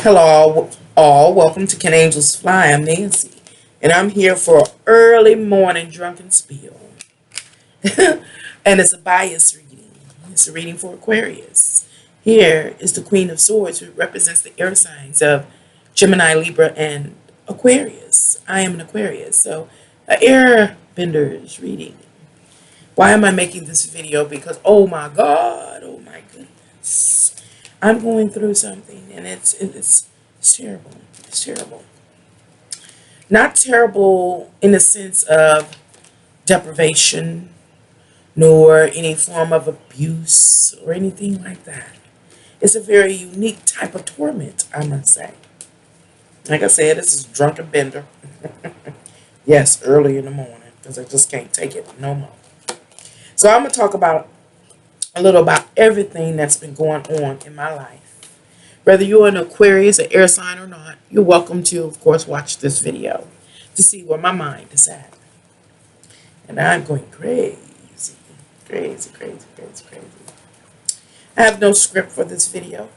Hello, all. Welcome to Can Angels Fly? I'm Nancy, and I'm here for an early morning drunken spiel. And it's a bias reading. It's a reading for Aquarius. Here is the Queen of Swords, who represents the air signs of Gemini, Libra, and Aquarius. I am an Aquarius, so an air bender's reading. Why am I making this video? Because, oh my God, oh my goodness. I'm going through something, and it's terrible. It's terrible. Not terrible in the sense of deprivation, nor any form of abuse or anything like that. It's a very unique type of torment, I must say. Like I said, this is drunken bender. Yes, early in the morning, because I just can't take it no more. So I'm going to talk about a little about everything that's been going on in my life. Whether you're an Aquarius, an air sign or not, you're welcome to, of course, watch this video to see where my mind is at. And I'm going crazy, crazy, crazy, crazy, crazy. I have no script for this video.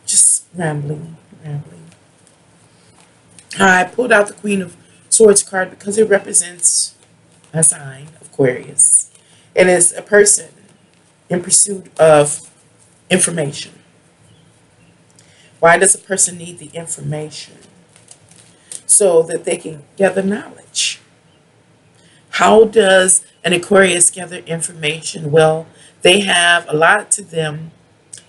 Just rambling. I pulled out the Queen of Swords card because it represents a sign, Aquarius. And it's a person in pursuit of information. Why does a person need the information? So that they can gather knowledge. How does an Aquarius gather information? Well, they have allotted to them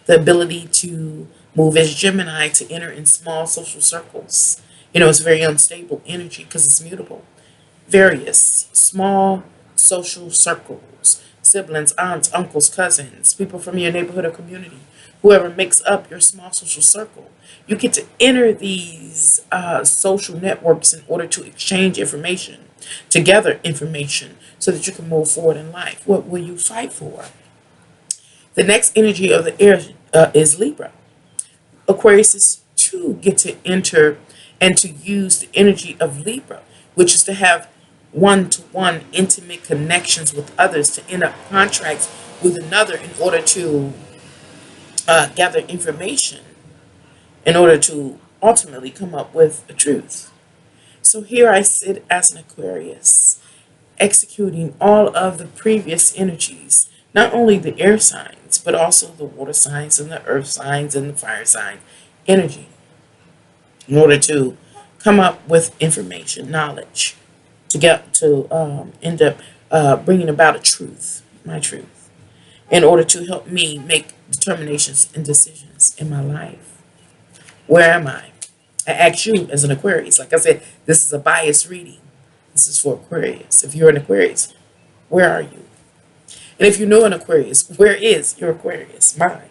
the ability to move as Gemini, to enter in small social circles. It's very unstable energy because it's mutable. Various small social circles, siblings, aunts, uncles, cousins, people from your neighborhood or community, whoever makes up your small social circle. You get to enter these social networks in order to exchange information, to gather information so that you can move forward in life. What will you fight for? The next energy of the air is Libra. Aquarius too get to enter and to use the energy of Libra, which is to have one-to-one intimate connections with others, to end up contracts with another in order to gather information, in order to ultimately come up with a truth. So here I sit as an Aquarius, executing all of the previous energies, not only the air signs, but also the water signs and the earth signs and the fire sign energy, in order to come up with information, knowledge, to get to end up bringing about a truth, my truth, in order to help me make determinations and decisions in my life. Where am I? I ask you as an Aquarius. Like I said, this is a biased reading. This is for Aquarius. If you're an Aquarius, where are you? And if you know an Aquarius, where is your Aquarius? Mine.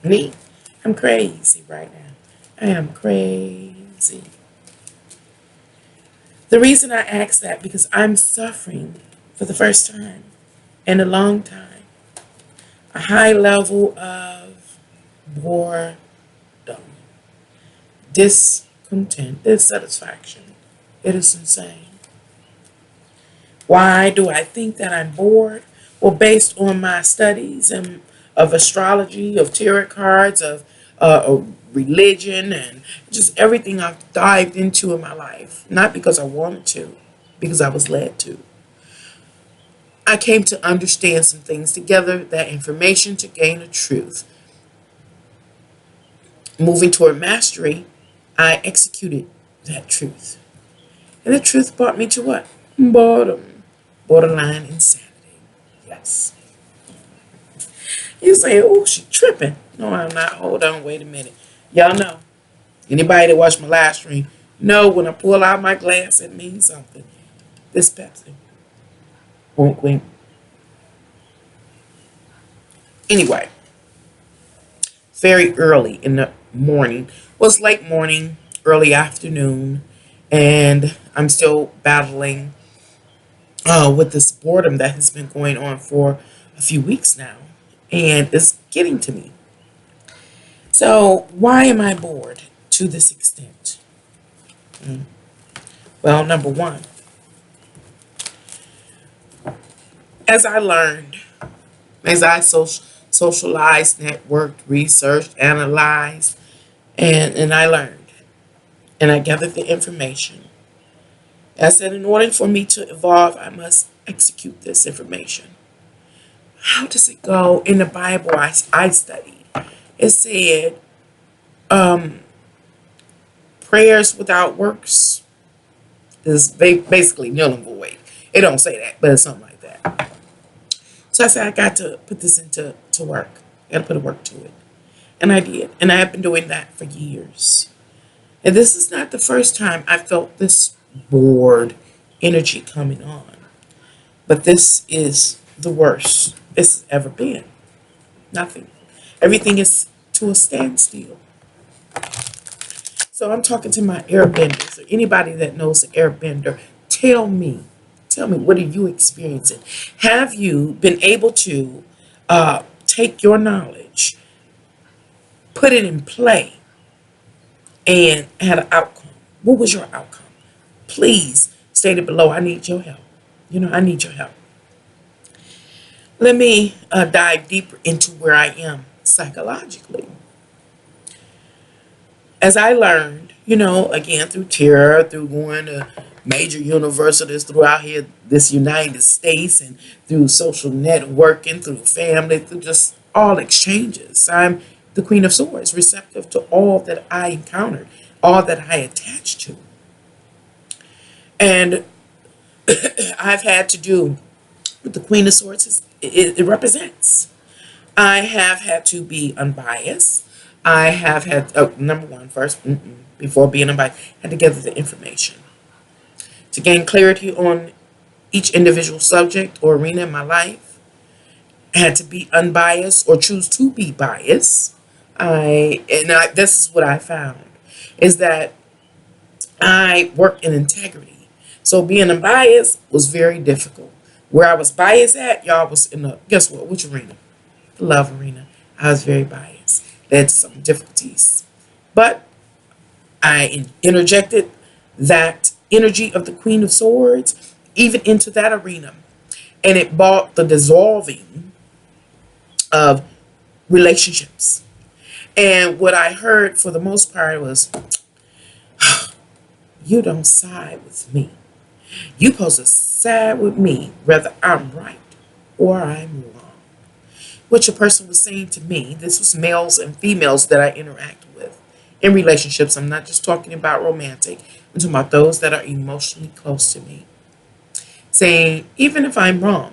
Me. I'm crazy right now. I am crazy. The reason I ask that, because I'm suffering for the first time in a long time a high level of boredom, discontent, dissatisfaction. It is insane. Why do I think that I'm bored? Well, based on my studies and of astrology, of tarot cards, of religion, and just everything I've dived into in my life. Not because I wanted to, because I was led to. I came to understand some things, to gather that information, to gain the truth. Moving toward mastery, I executed that truth. And the truth brought me to what? Boredom. Borderline insanity. Yes. You say, oh, she tripping. No, I'm not. Hold on, wait a minute. Y'all know. Anybody that watched my live stream know when I pull out my glass, it means something. This Pepsi. Wink, wink. Anyway, very early in the morning. Well, it's late morning, early afternoon, and I'm still battling with this boredom that has been going on for a few weeks now, and it's getting to me. So why am I bored to this extent? Well, number one, as I learned, as I socialized, networked, researched, analyzed, And I learned and I gathered the information. I said, in order for me to evolve, I must execute this information. How does it go in the Bible I studied? It said, prayers without works is basically null and void. It don't say that, but it's something like that. So I said, I got to put this into work. I got to put a work to it. And I did. And I have been doing that for years. And this is not the first time I felt this bored energy coming on. But this is the worst it's ever been. Nothing. Everything is to a standstill. So I'm talking to my airbenders or anybody that knows the airbender. Tell me, what are you experiencing? Have you been able to take your knowledge, put it in play, and had an outcome? What was your outcome? Please state it below. I need your help. I need your help. Let me dive deeper into where I am psychologically. As I learned, again, through terror, through going to major universities throughout here, this United States, and through social networking, through family, through just all exchanges. I'm the Queen of Swords, receptive to all that I encountered, all that I attached to. And I've had to do what the Queen of Swords it represents. I have had to be unbiased. I have had, number one, first, before being unbiased, had to gather the information. To gain clarity on each individual subject or arena in my life, I had to be unbiased or choose to be biased. This is what I found, is that I work in integrity. So being unbiased was very difficult. Where I was biased at, y'all was in the, guess what, which arena? The love arena. I was very biased. Led to some difficulties. But I interjected that energy of the Queen of Swords even into that arena. And it brought the dissolving of relationships. And what I heard for the most part was, you don't side with me. You supposed to side with me whether I'm right or I'm wrong. What your person was saying to me, this was males and females that I interact with in relationships. I'm not just talking about romantic. I'm talking about those that are emotionally close to me. Saying, even if I'm wrong,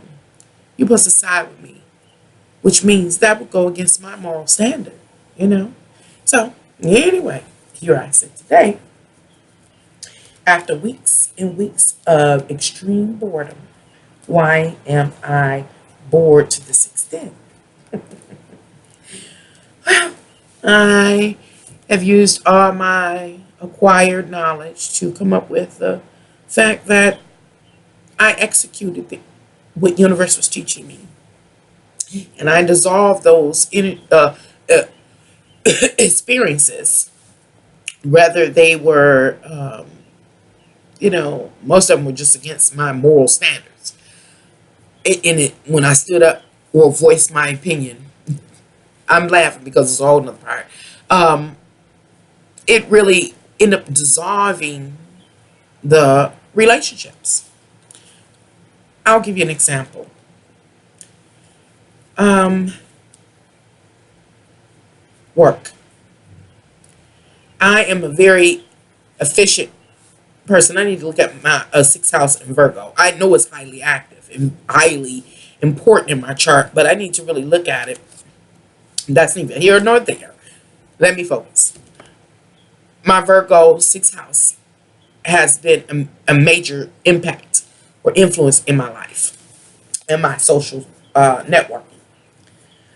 you're supposed to side with me. Which means that would go against my moral standard, So, anyway, here I sit today. After weeks and weeks of extreme boredom. Why am I bored to this extent? Well, I have used all my acquired knowledge to come up with the fact that I executed what universe was teaching me. And I dissolved those experiences, whether they were, most of them were just against my moral standards. When I stood up or voiced my opinion, I'm laughing because it's a whole nother part. It really ended up dissolving the relationships. I'll give you an example. Work. I am a very efficient person. I need to look at my sixth house in Virgo. I know it's highly active and highly important in my chart, but I need to really look at it. That's neither here nor there. Let me focus. My Virgo sixth house has been a major impact or influence in my life and my social networking.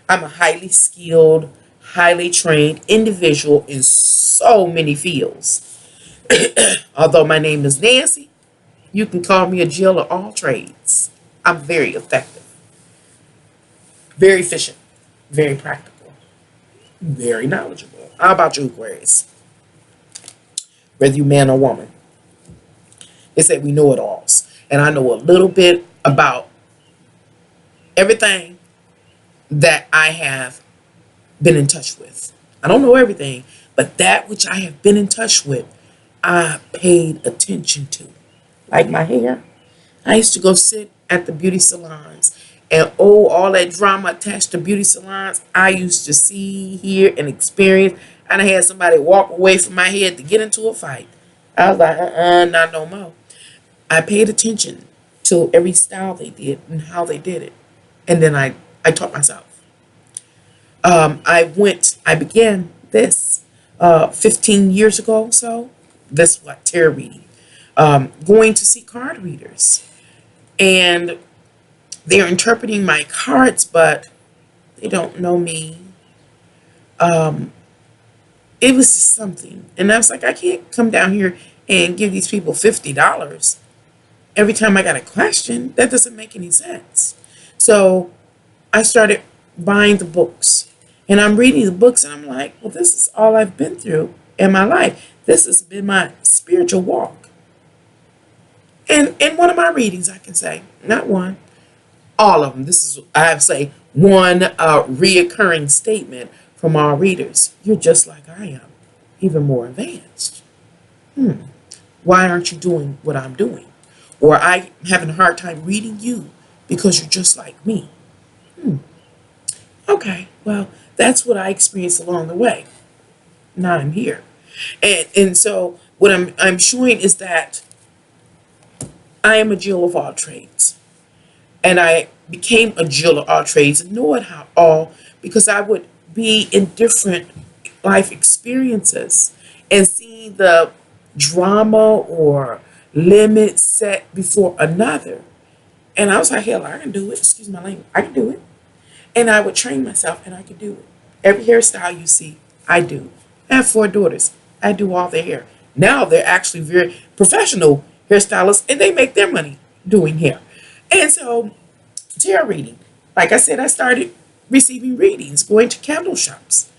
I'm a highly skilled, highly trained individual in so many fields. Although my name is Nancy, you can call me a Jill of all trades. I'm very effective, very efficient, very practical, very knowledgeable. How about you, Aquarius? Whether you man or woman. They say we know it alls. And I know a little bit about everything that I have been in touch with. I don't know everything, but that which I have been in touch with, I paid attention to. Like my hair, I used to go sit at the beauty salons, and oh, all that drama attached to beauty salons, I used to see, hear, and experience. And I had somebody walk away from my head to get into a fight. I was like, not no more. I paid attention to every style they did and how they did it. And then I taught myself. I began this 15 years ago, so this what, tarot reading. Going to see card readers. And they're interpreting my cards, but they don't know me. It was just something. And I was like, I can't come down here and give these people $50 every time I got a question. That doesn't make any sense. So I started buying the books. And I'm reading the books and I'm like, well, this is all I've been through in my life. This has been my spiritual walk. And in one of my readings, I can say, not one, all of them. This is, I have to say, one reoccurring statement from our readers. You're just like I am, even more advanced. Why aren't you doing what I'm doing? Or I'm having a hard time reading you because you're just like me. Okay, well, that's what I experienced along the way. Now I'm here. And so what I'm showing is that I am a Jill of all trades. And I became a Jill of all trades and know it how all because I would be in different life experiences and see the drama or limit set before another. And I was like, hell, I can do it. Excuse my language. I can do it. And I would train myself and I could do it. Every hairstyle you see, I do. I have 4 daughters. I do all their hair. Now they're actually very professional hairstylists and they make their money doing hair. And so, tarot reading. Like I said, I started receiving readings, going to candle shops,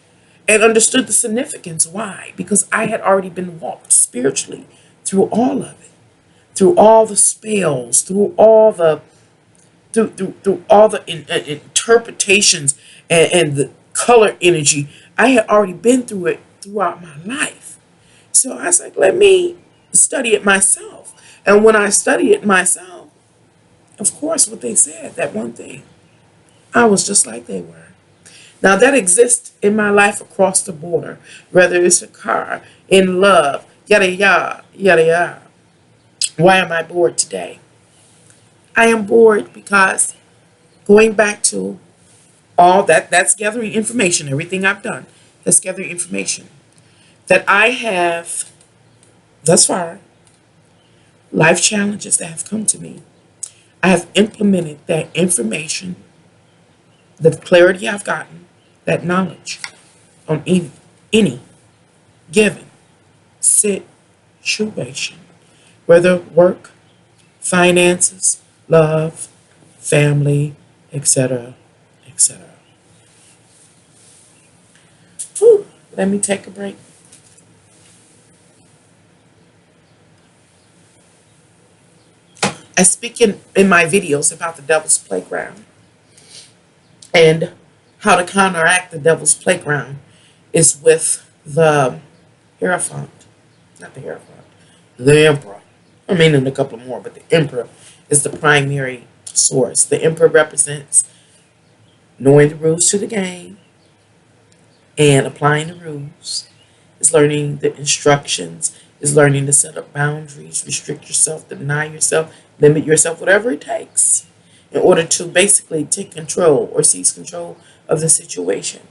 and understood the significance. Why? Because I had already been walked spiritually through all of it, through all the spells, through all the interpretations and the color energy. I had already been through it throughout my life. So I was like, let me study it myself. And when I studied it myself, of course, what they said, that one thing, I was just like they were. Now that exists in my life across the border, whether it's a car, in love, yada yada, yada yada. Why am I bored today? I am bored because going back to all that's gathering information, everything I've done, that's gathering information that I have thus far, life challenges that have come to me. I have implemented that information, the clarity I've gotten, that knowledge on any given situation, whether work, finances, love, family, etc., etc. Let me take a break. I speak in my videos about the devil's playground and how to counteract the devil's playground is with the Hierophant, not the Hierophant, the Emperor. I mean, and a couple more, but the Emperor is the primary source. The Emperor represents knowing the rules to the game and applying the rules. Is learning the instructions, is learning to set up boundaries, restrict yourself, deny yourself, limit yourself, whatever it takes in order to basically take control or seize control of the situation.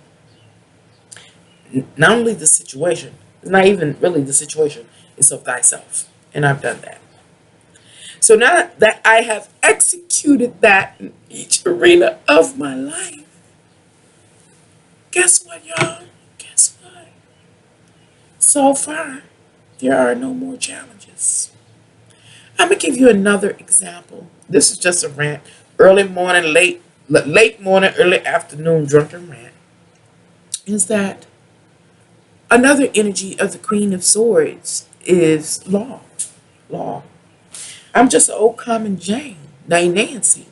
Not only the situation, it's not even really the situation, it's of thyself. And I've done that. So now that I have executed that in each arena of my life, guess what, y'all? Guess what? So far, there are no more challenges. I'm going to give you another example. This is just a rant. Early morning, late morning, early afternoon drunken rant. Is that another energy of the Queen of Swords is law. Law. I'm just an old common Jane named Nancy.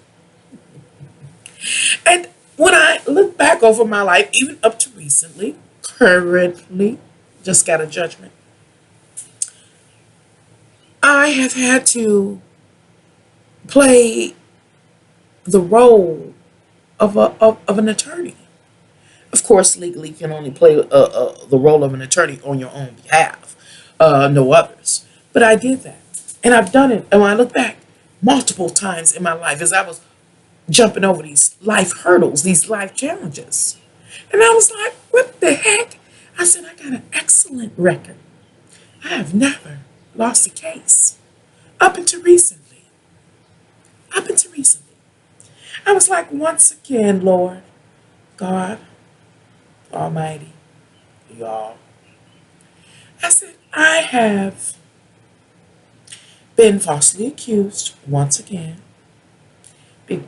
And when I look back over my life, even up to recently, currently, just got a judgment. I have had to play the role of an attorney. Of course, legally, you can only play the role of an attorney on your own behalf, no others. But I did that. And I've done it. And when I look back, multiple times in my life as I was jumping over these life hurdles, these life challenges. And I was like, what the heck? I said, I got an excellent record. I have never lost a case up until recently. Up until recently. I was like, once again, Lord, God Almighty, y'all. I said, I have been falsely accused once again.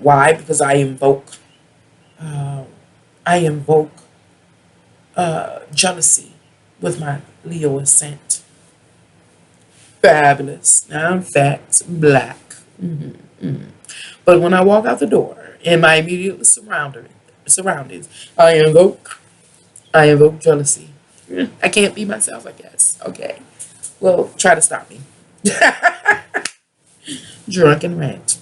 Why? Because uh, I invoke jealousy with my Leo ascent. Fabulous. Now I'm fat, black. But when I walk out the door in my immediate surroundings, I invoke jealousy. I can't be myself, I guess. Okay. Well, try to stop me. Drunken rant.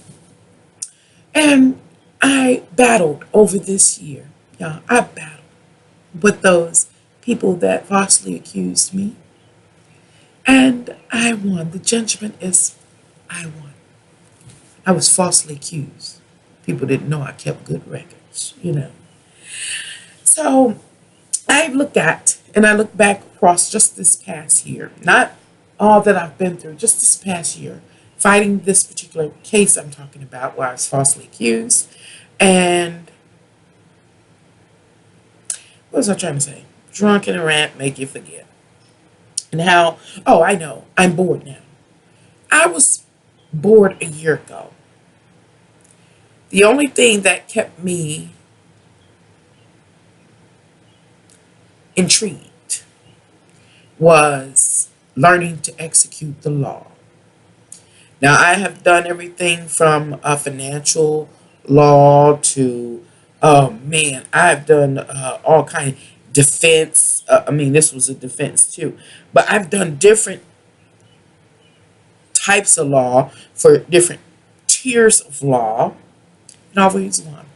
And I battled over this year. Yeah, I battled with those people that falsely accused me. And I won. The judgment is I won. I was falsely accused. People didn't know I kept good records, you know. So I look back across just this past year, not all that I've been through, just this past year, fighting this particular case I'm talking about where I was falsely accused. And what was I trying to say? Drunk in a rant, make you forget. And how, oh, I know, I'm bored now. I was bored a year ago. The only thing that kept me intrigued was learning to execute the law. Now, I have done everything from financial law to, oh man, I've done all kind of defense. This was a defense too, but I've done different types of law for different tiers of law, and always one.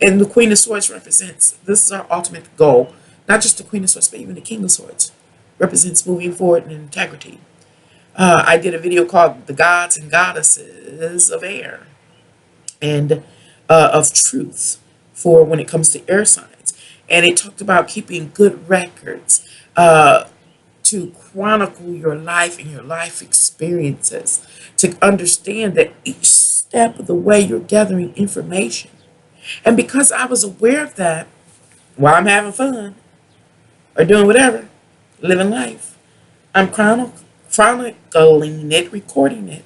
And the Queen of Swords represents, this is our ultimate goal, not just the Queen of Swords, but even the King of Swords, represents moving forward in integrity. I did a video called The Gods and Goddesses of Air and of Truth for when it comes to air signs. And it talked about keeping good records to chronicle your life and your life experiences, to understand that each step of the way you're gathering information. And because I was aware of that while I'm having fun or doing whatever, living life, I'm chronicling it, recording it,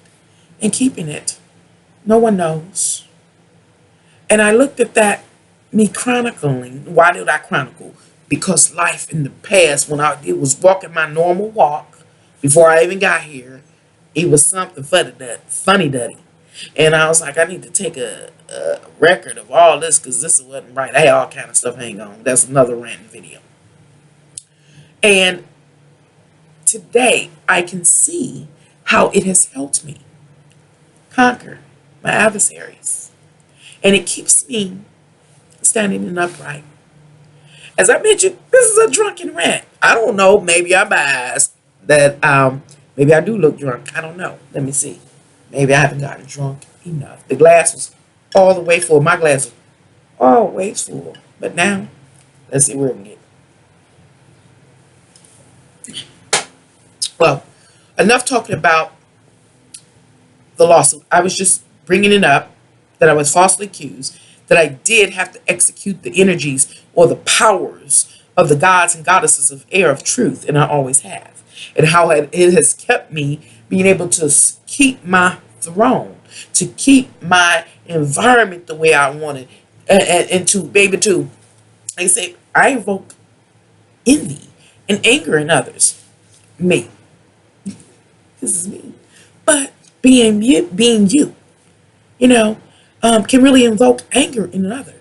and keeping it. No one knows. And I looked at that, me chronicling. Why did I chronicle? Because life in the past, when I did was walking my normal walk, before I even got here, it was something funny duddy. And I was like, I need to take a record of all this because this wasn't right. I had all kind of stuff hang on. That's another ranting video. And today, I can see how it has helped me conquer my adversaries. And it keeps me standing and upright. As I mentioned, this is a drunken rant. I don't know. Maybe I'm biased that maybe I do look drunk. I don't know. Let me see. Maybe I haven't gotten drunk enough. The glass was all the way full. My glass was always full. But now, let's see where we get. Well, enough talking about the lawsuit. I was just bringing it up that I was falsely accused, that I did have to execute the energies or the powers of the gods and goddesses of air of truth, and I always have. And how it has kept me being able to keep my throne, to keep my environment the way I wanted, and to be able to, like I say, I evoke envy and anger in others. Me. This is me. But being you, can really invoke anger in another.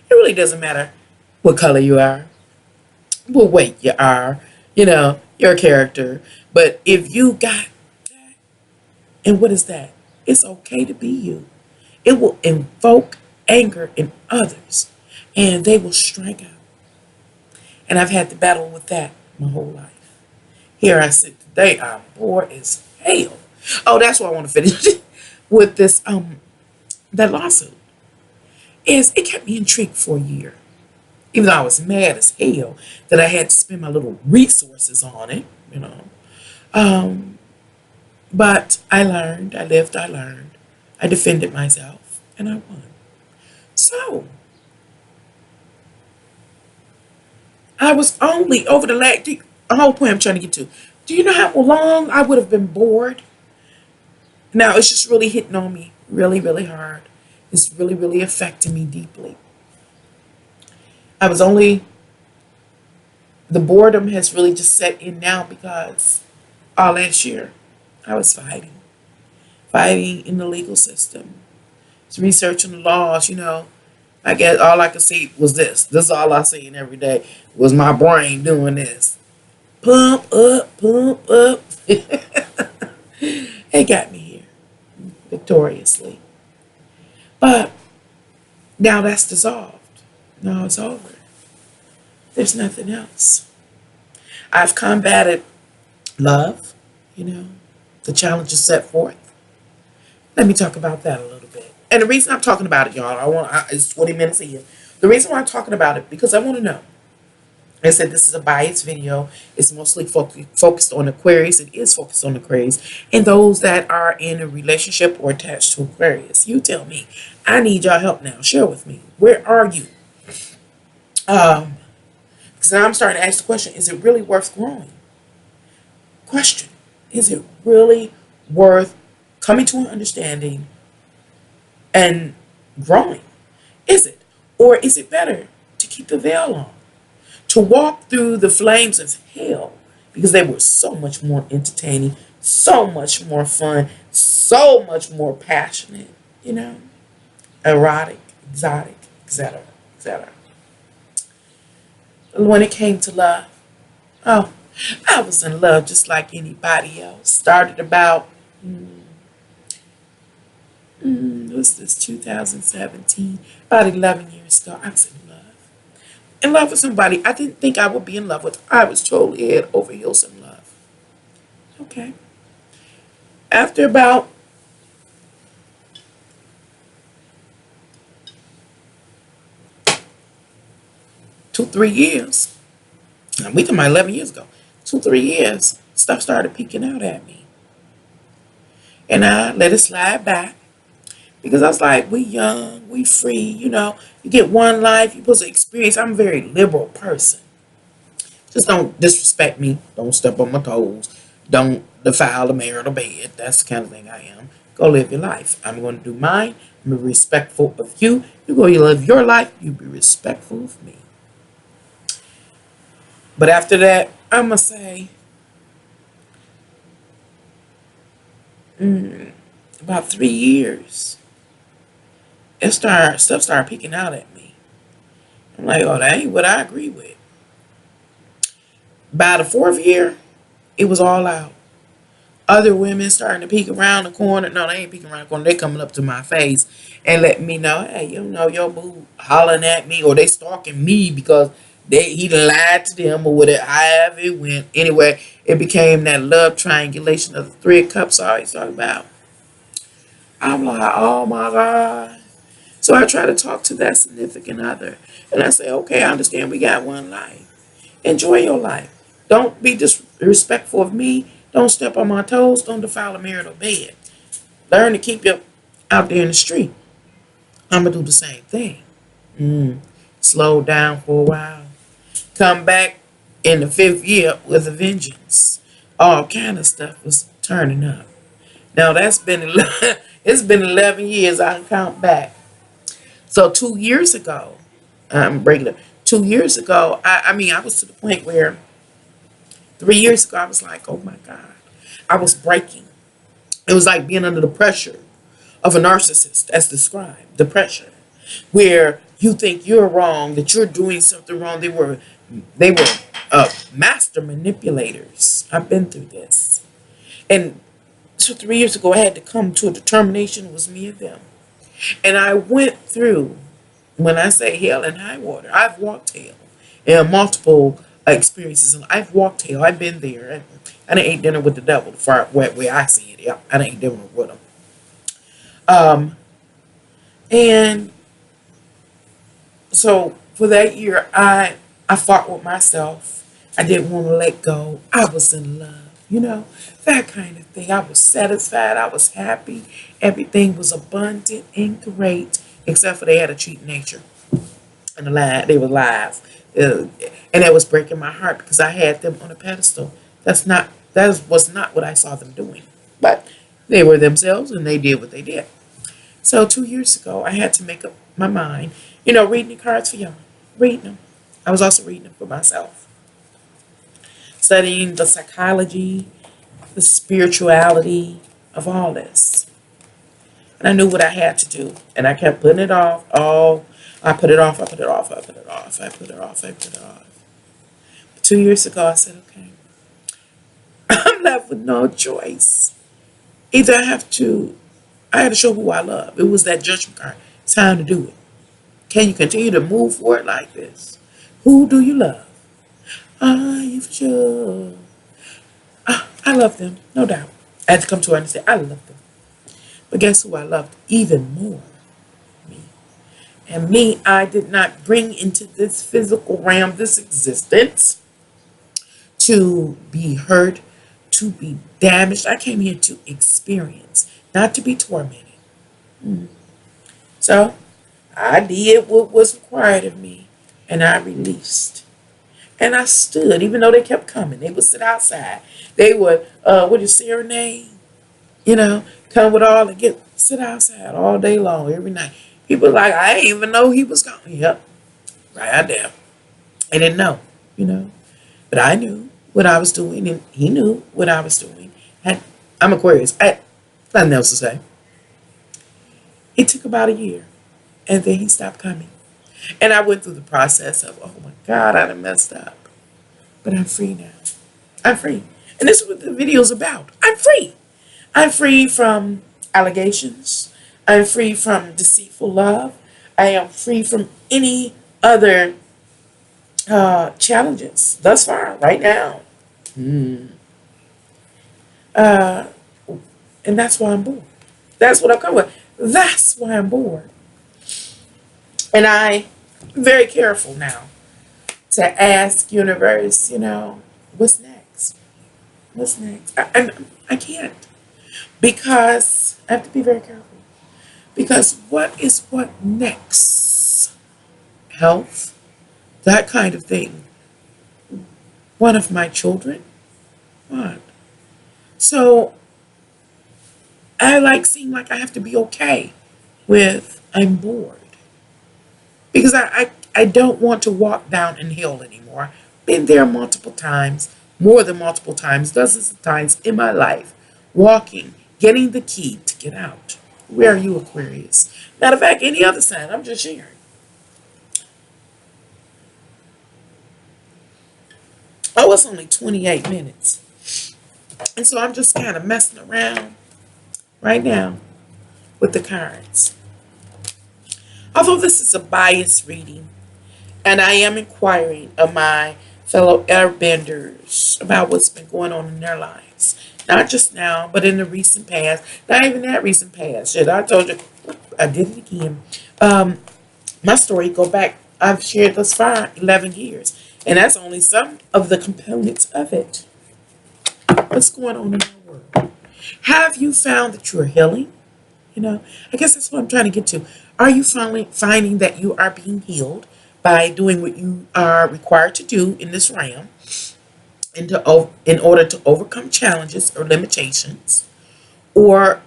It really doesn't matter what color you are, Well, wait, you are, your character. But if you got that, and what is that? It's okay to be you. It will invoke anger in others, and they will strike out. And I've had to battle with that my whole life. Here I sit today, I'm bored as hell. Oh, that's why I want to finish with this that lawsuit. Is it kept me intrigued for a year. Even though I was mad as hell that I had to spend my little resources on it, you know. Um, but I learned, I lived, I learned. I defended myself and I won. So I was only over the last, the whole point I'm trying to get to. Do you know how long I would have been bored? Now it's just really hitting on me really, really hard. It's really, really affecting me deeply. I was only, the boredom has really just set in now because all last year I was fighting in the legal system, researching the laws. I guess all I could see was this. This is all I seen every day was my brain doing this. Pump up, pump up. It got me here victoriously. But now that's dissolved. Now it's over. There's nothing else. I've combated love, you know, the challenges set forth. Let me talk about that a little bit. And the reason I'm talking about it, y'all, it's 20 minutes in. The reason why I'm talking about it, because I want to know. I said this is a biased video. It's mostly focused on Aquarius. It is focused on Aquarius and those that are in a relationship or attached to Aquarius. You tell me. I need y'all help now. Share with me. Where are you? Because now I'm starting to ask the question, is it really worth growing? Question. Is it really worth coming to an understanding and growing? Is it? Or is it better to keep the veil on? To walk through the flames of hell because they were so much more entertaining, so much more fun, so much more passionate, erotic, exotic, etc., etc. When it came to love, oh, I was in love just like anybody else. Started about, what's this, 2017, about 11 years ago. I was in love with somebody I didn't think I would be in love with. I was totally head over heels in love. Okay. After about 2, 3 years, we talking about 11 years ago, 2, 3 years, stuff started peeking out at me. And I let it slide back because I was like, we young, we free, you get one life, you're supposed to experience. I'm a very liberal person. Just don't disrespect me. Don't step on my toes. Don't defile the marital bed. That's the kind of thing I am. Go live your life. I'm going to do mine. I'm be respectful of you. You go, you live your life. You be respectful of me. But after that, I'm going to say, about 3 years, stuff started peeking out at me. I'm like, oh, that ain't what I agree with. By the 4th year, it was all out. Other women starting to peek around the corner. No, they ain't peeking around the corner. They coming up to my face and letting me know, hey, your boo hollering at me, or they stalking me because he lied to them or whatever. However it went. Anyway, it became that love triangulation of the 3 of Cups I always talk about. I'm like, oh my God. So I try to talk to that significant other. And I say, okay, I understand we got one life. Enjoy your life. Don't be disrespectful of me. Don't step on my toes. Don't defile a marital bed. Learn to keep you out there in the street. I'm going to do the same thing. Slow down for a while. Come back in the 5th year with a vengeance. All kind of stuff was turning up. Now that's been, it's been 11 years. I can count back. So 2 years ago, I'm breaking up. 2 years ago, I was to the point where 3 years ago, I was like, oh my God. I was breaking. It was like being under the pressure of a narcissist, as described, the pressure, where you think you're wrong, that you're doing something wrong. They were master manipulators. I've been through this. And so 3 years ago, I had to come to a determination. It was me and them. And I went through, when I say hell and high water, I've walked hell in multiple experiences. And I've walked hell. I've been there. I didn't eat dinner with the devil, the far way I see it. Yeah, I didn't eat dinner with him. And so for that year, I fought with myself. I didn't want to let go. I was in love, that kind of thing. I was satisfied. I was happy. Everything was abundant and great, except for they had a cheat nature and they were lies, and that was breaking my heart because I had them on a pedestal. That was not what I saw them doing, but they were themselves and they did what they did. So 2 years ago, I had to make up my mind. Reading the cards for y'all, reading them. I was also reading them for myself, studying the psychology, the spirituality of all this. And I knew what I had to do. And I kept putting it off. Oh, I put it off, I put it off, I put it off, I put it off, I put it off. But 2 years ago, I said, okay, I'm left with no choice. Either I had to show who I love. It was that judgment card. It's time to do it. Can you continue to move forward like this? Who do you love? Are you sure? I love them, no doubt. I had to come to understand I love them. But guess who I loved even more? Me. And me, I did not bring into this physical realm, this existence, to be hurt, to be damaged. I came here to experience, not to be tormented. So I did what was required of me, and I released. And I stood, even though they kept coming. They would sit outside. They would, serenade, come with all and sit outside all day long, every night. People like, I didn't even know he was gone. Yep, right out there. I didn't know, but I knew what I was doing, and he knew what I was doing. I'm Aquarius. Nothing else to say. It took about a year, and then he stopped coming. And I went through the process of, oh my God, I done messed up. But I'm free now. I'm free. And this is what the video is about. I'm free. I'm free from allegations. I'm free from deceitful love. I am free from any other challenges thus far, right now. And that's why I'm bored. That's what I'm coming with. That's why I'm bored. And I'm very careful now to ask universe, what's next? What's next? I can't, because I have to be very careful. Because what next? Health, that kind of thing. One of my children? What? So seem like I have to be okay with I'm bored. Because I don't want to walk down in hell anymore. Been there multiple times, more than multiple times, dozens of times in my life, walking, getting the key to get out. Where are you, Aquarius? Matter of fact, any other sign, I'm just sharing. Oh, it's only 28 minutes. And so I'm just kind of messing around right now with the cards. Although this is a biased reading, and I am inquiring of my fellow airbenders about what's been going on in their lives. Not just now, but in the recent past. Not even that recent past. Shit, I told you, I did it again. My story go back, I've shared thus far 11 years. And that's only some of the components of it. What's going on in our world? Have you found that you're healing? I guess that's what I'm trying to get to. Are you finally finding that you are being healed by doing what you are required to do in this realm in order to overcome challenges or limitations? Or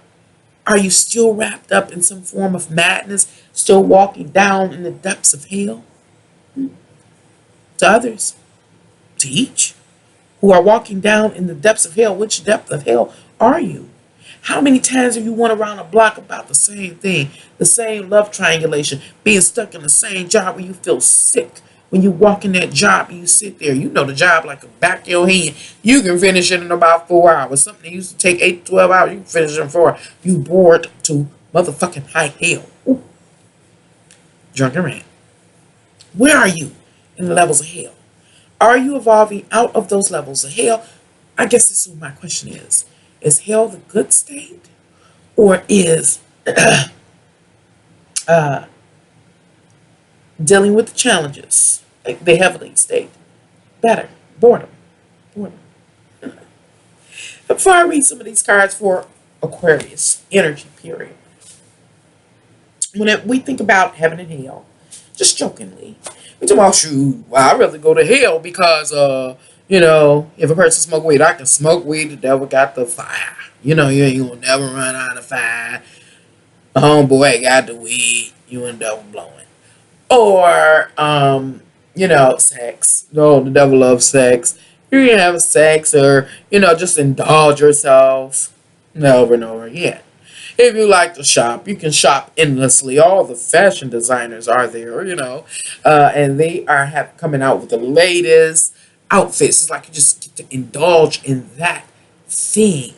are you still wrapped up in some form of madness, still walking down in the depths of hell? To others, to each who are walking down in the depths of hell, which depth of hell are you? How many times have you went around a block about the same thing, the same love triangulation, being stuck in the same job where you feel sick When you walk in that job, you sit there, you know the job like the back of your hand. You can finish it in about 4 hours. Something that used to take 8 to 12 hours, you can finish it in 4 hours. You bored to motherfucking high hell. Ooh, drunken rant. Where are you in the levels of hell? Are you evolving out of those levels of hell? I guess this is what my question is. Is hell the good state? Or is uh, dealing with the challenges, like the heavenly state, better? Boredom. Boredom. Before I read some of these cards for Aquarius energy period, when we think about heaven and hell, just jokingly, we talk about, shoot, well, I'd rather go to hell because, if a person smoke weed, I can smoke weed. The devil got the fire. You ain't gonna never run out of fire. The homeboy got the weed. You and the devil blowing. Or, sex. No, the devil loves sex. You can have sex or, just indulge yourself over and over again. If you like to shop, you can shop endlessly. All the fashion designers are there, and they have coming out with the latest outfits. It's like you just get to indulge in that thing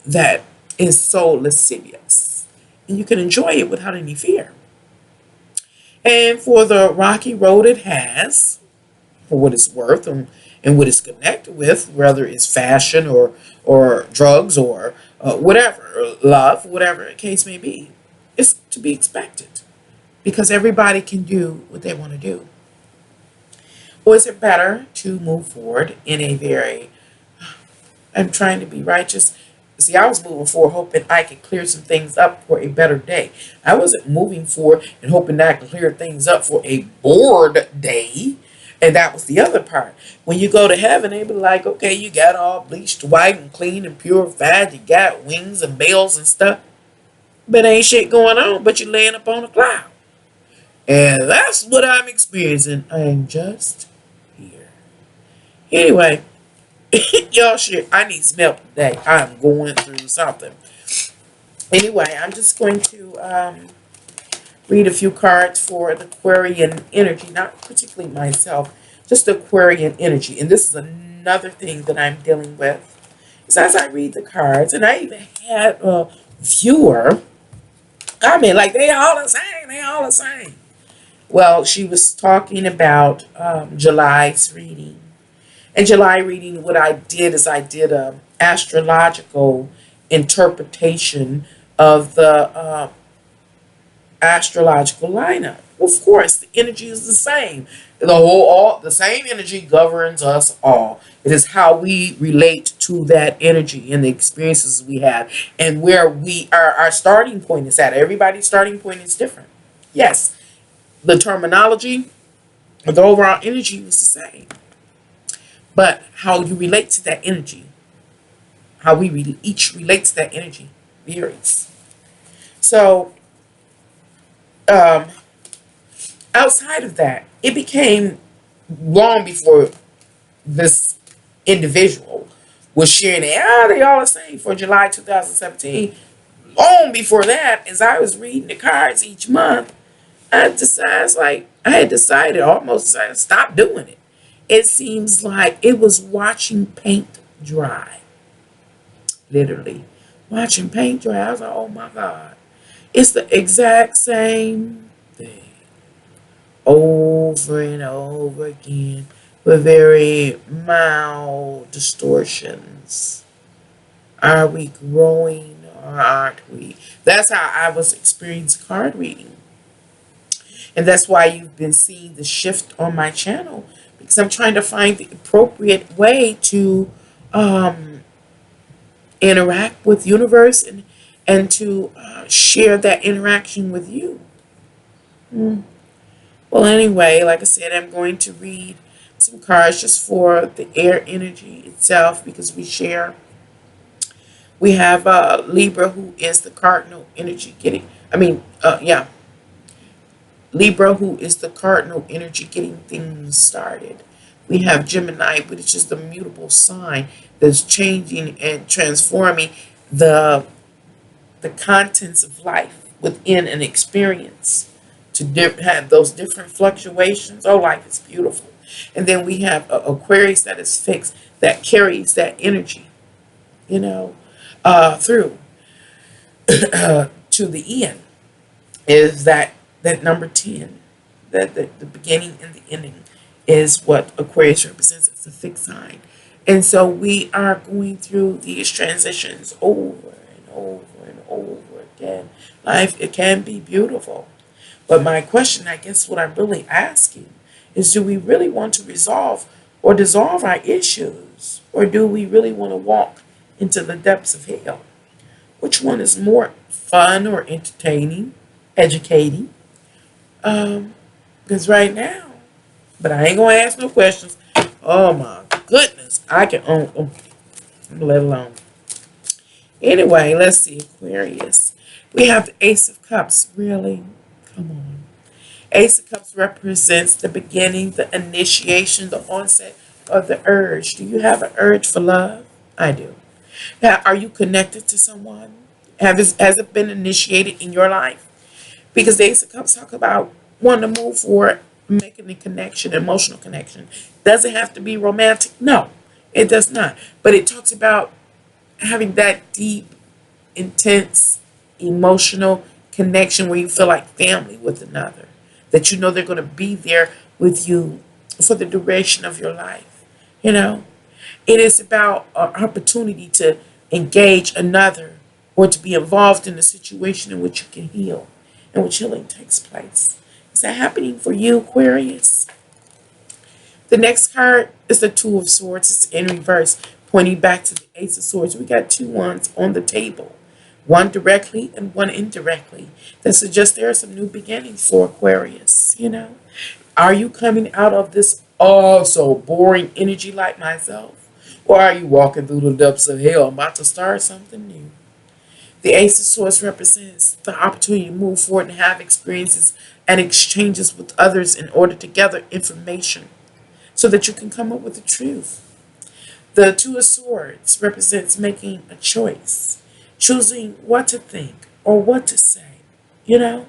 that is so lascivious. And you can enjoy it without any fear. And for the rocky road it has, for what it's worth and what it's connected with, whether it's fashion or drugs or whatever, or love, whatever the case may be, it's to be expected because everybody can do what they want to do. Or is it better to move forward in a very, I'm trying to be righteous. See, I was moving forward hoping I could clear some things up for a better day. I wasn't moving forward and hoping that I could clear things up for a bored day. And that was the other part. When you go to heaven, they be like, okay, you got all bleached white and clean and purified. You got wings and bells and stuff. But ain't shit going on, but you're laying up on a cloud. And that's what I'm experiencing. I'm just here. Anyway, y'all shit, I need some help today. I'm going through something. Anyway, I'm just going to read a few cards for the Aquarian energy, not particularly myself, just the Aquarian energy. And this is another thing that I'm dealing with. Is as I read the cards, and I even had a viewer comment, like, they all the same, they all the same. Well, she was talking about July's reading. And July reading, what I did is I did a astrological interpretation of the astrological lineup. Of course, the energy is the same. The same energy governs us all. It is how we relate to that energy and the experiences we have and where we are. Our starting point is at. Everybody's starting point is different. Yes, the terminology, the overall energy was the same. But how you relate to that energy, how we each relate to that energy varies. So, outside of that, it became long before this individual was sharing they all the same for July 2017. Long before that, as I was reading the cards each month, I had decided, almost decided, to stop doing it. It seems like it was watching paint dry. Literally. Watching paint dry. I was like, oh my God. It's the exact same thing. Over and over again. With very mild distortions. Are we growing or aren't we? That's how I was experiencing card reading. And that's why you've been seeing the shift on my channel. Because I'm trying to find the appropriate way to interact with the universe and to share that interaction with you. Well, anyway, like I said, I'm going to read some cards just for the air energy itself because we share. We have Libra, who is the cardinal energy Libra, who is the cardinal energy getting things started. We have Gemini, which is the mutable sign that's changing and transforming the contents of life within an experience to have those different fluctuations. Oh, life is beautiful. And then we have Aquarius that is fixed, that carries that energy, you know, through to the end. Is that number 10, that the beginning and the ending is what Aquarius represents as a fixed sign. And so we are going through these transitions over and over and over again. Life, it can be beautiful. But my question, I guess what I'm really asking is, do we really want to resolve or dissolve our issues? Or do we really want to walk into the depths of hell? Which one is more fun or entertaining, educating? Because right now, but I ain't going to ask no questions. Oh my goodness. I can, let alone. Anyway, let's see, Aquarius. We have the Ace of Cups. Really? Come on. Ace of Cups represents the beginning, the initiation, the onset of the urge. Do you have an urge for love? I do. Now, are you connected to someone? Has it been initiated in your life? Because the Ace of Cups talk about wanting to move forward, making a connection, emotional connection. Does it have to be romantic? No, it does not. But it talks about having that deep, intense, emotional connection where you feel like family with another. That you know they're going to be there with you for the duration of your life. You know, it is about an opportunity to engage another or to be involved in a situation in which you can heal and which healing takes place. Is that happening for you, Aquarius? The next card is the Two of Swords. It's in reverse, pointing back to the Ace of Swords. We got two ones on the table, one directly and one indirectly. That suggests there are some new beginnings for Aquarius, you know. Are you coming out of this so boring energy like myself? Or are you walking through the depths of hell, about to start something new? The Ace of Swords represents the opportunity to move forward and have experiences and exchanges with others in order to gather information so that you can come up with the truth. The Two of Swords represents making a choice, choosing what to think or what to say, you know?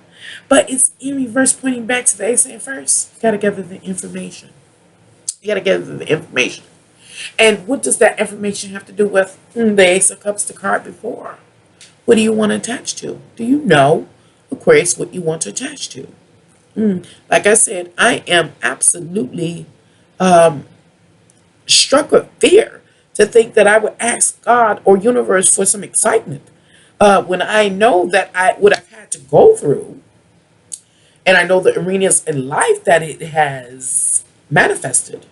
But it's in reverse, pointing back to the Ace saying first, you got to gather the information. You got to gather the information. And what does that information have to do with the Ace of Cups, the card before? What do you want to attach to? Do you know, Aquarius, what you want to attach to? Like I said, I am absolutely struck with fear to think that I would ask God or universe for some excitement when I know that what I've had to go through, and I know the arenas in life that it has manifested.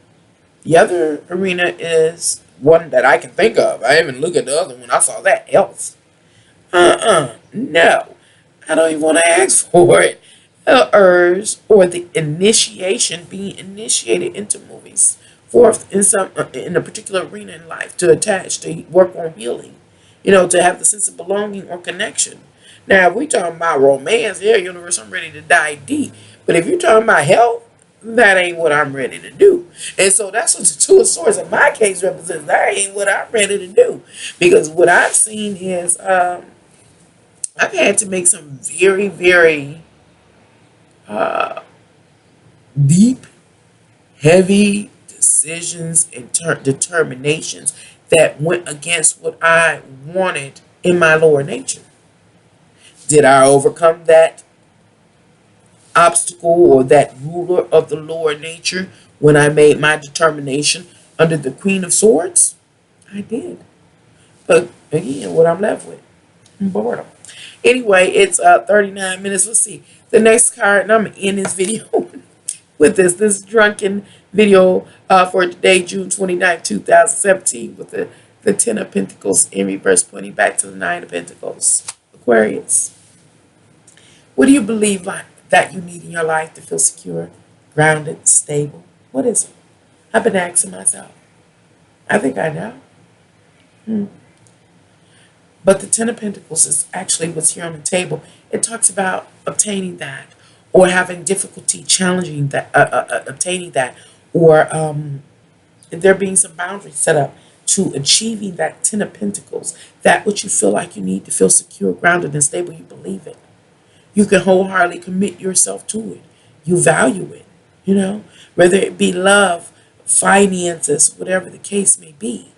The other arena is one that I can think of. I even look at the other one. I saw that else. No. I don't even want to ask for it. The urge or the initiation, being initiated into movies, forth in a particular arena in life, to attach, to work on healing, to have the sense of belonging or connection. Now, if we talking about romance, yeah, universe, I'm ready to dive deep. But if you're talking about health, that ain't what I'm ready to do. And so that's what the Two of Swords in my case represents. That ain't what I'm ready to do. Because what I've seen is I've had to make some very, very deep, heavy decisions and determinations that went against what I wanted in my lower nature. Did I overcome that obstacle or that ruler of the lower nature when I made my determination under the Queen of Swords? I did. But again, what I'm left with, boredom. Anyway, it's 39 minutes. Let's see. The next card, and I'm going to end this video with this drunken video for today, June 29th, 2017, with the Ten of Pentacles in reverse, pointing back to the Nine of Pentacles. Aquarius. What do you believe that you need in your life to feel secure, grounded, stable? What is it? I've been asking myself. I think I know. But the Ten of Pentacles is actually what's here on the table. It talks about obtaining that, or having difficulty challenging that, obtaining that, or there being some boundaries set up to achieving that Ten of Pentacles, that which you feel like you need to feel secure, grounded, and stable. You believe it. You can wholeheartedly commit yourself to it. You value it, you know, whether it be love, finances, whatever the case may be.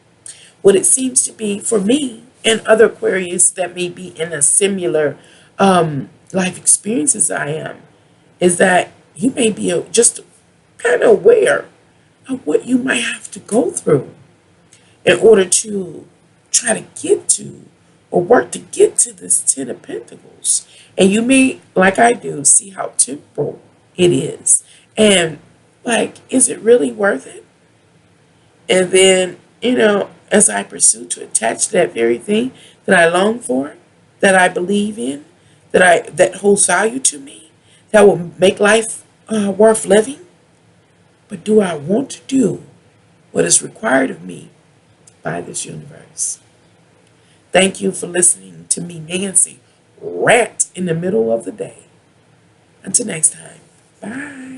What it seems to be for me and other Aquarius that may be in a similar life experience as I am is that you may be just kind of aware of what you might have to go through in order to try to get to or work to get to this Ten of Pentacles. And you may, like I do, see how temporal it is. And like, is it really worth it? And then, as I pursue to attach to that very thing that I long for, that I believe in, that holds value to me, that will make life worth living. But do I want to do what is required of me by this universe? Thank you for listening to me, Nancy, rant in the middle of the day. Until next time, bye.